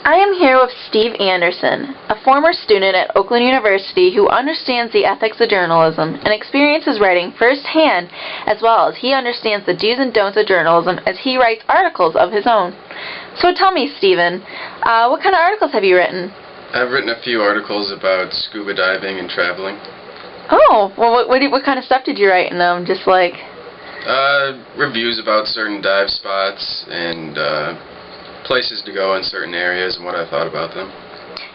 I am here with Steve Anderson, a former student at Oakland University who understands the ethics of journalism and experiences writing firsthand, as well as he understands the do's and don'ts of journalism as he writes articles of his own. So tell me, Steven, what kind of articles have you written? I've written a few articles about scuba diving and traveling. Oh, well, what kind of stuff did you write in them? Just like... reviews about certain dive spots and places to go in certain areas and what I thought about them.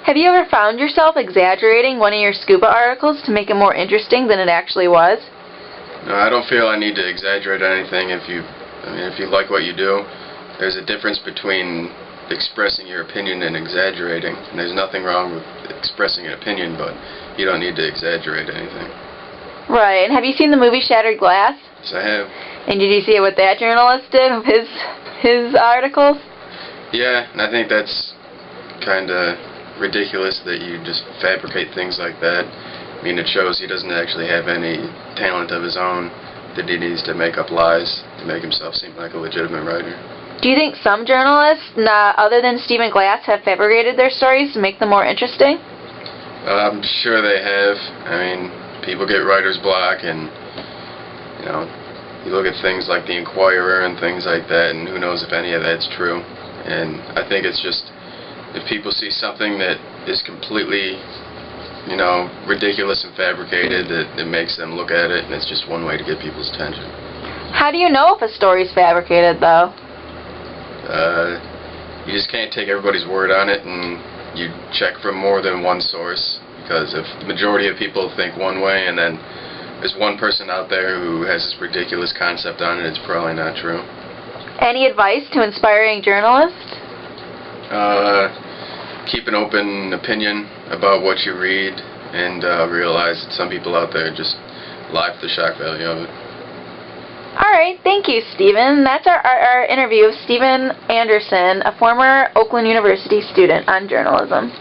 Have you ever found yourself exaggerating one of your scuba articles to make it more interesting than it actually was? No, I don't feel I need to exaggerate anything. If you like what you do, there's a difference between expressing your opinion and exaggerating. And there's nothing wrong with expressing an opinion, but you don't need to exaggerate anything. Right. And have you seen the movie Shattered Glass? Yes, I have. And did you see what that journalist did with his articles? Yeah, and I think that's kind of ridiculous that you just fabricate things like that. I mean, it shows he doesn't actually have any talent of his own, that he needs to make up lies to make himself seem like a legitimate writer. Do you think some journalists, other than Stephen Glass, have fabricated their stories to make them more interesting? I'm sure they have. I mean, people get writer's block, and you look at things like the Inquirer and things like that, and who knows if any of that's true. And I think it's just, if people see something that is completely, ridiculous and fabricated, it makes them look at it, and it's just one way to get people's attention. How do you know if a story's fabricated, though? You just can't take everybody's word on it, and you check from more than one source, because if the majority of people think one way, and then there's one person out there who has this ridiculous concept on it, it's probably not true. Any advice to inspiring journalists? Keep an open opinion about what you read, and realize that some people out there just lie for the shock value of it. Alright, thank you, Steven. That's our interview with Steven Anderson, a former Oakland University student on journalism.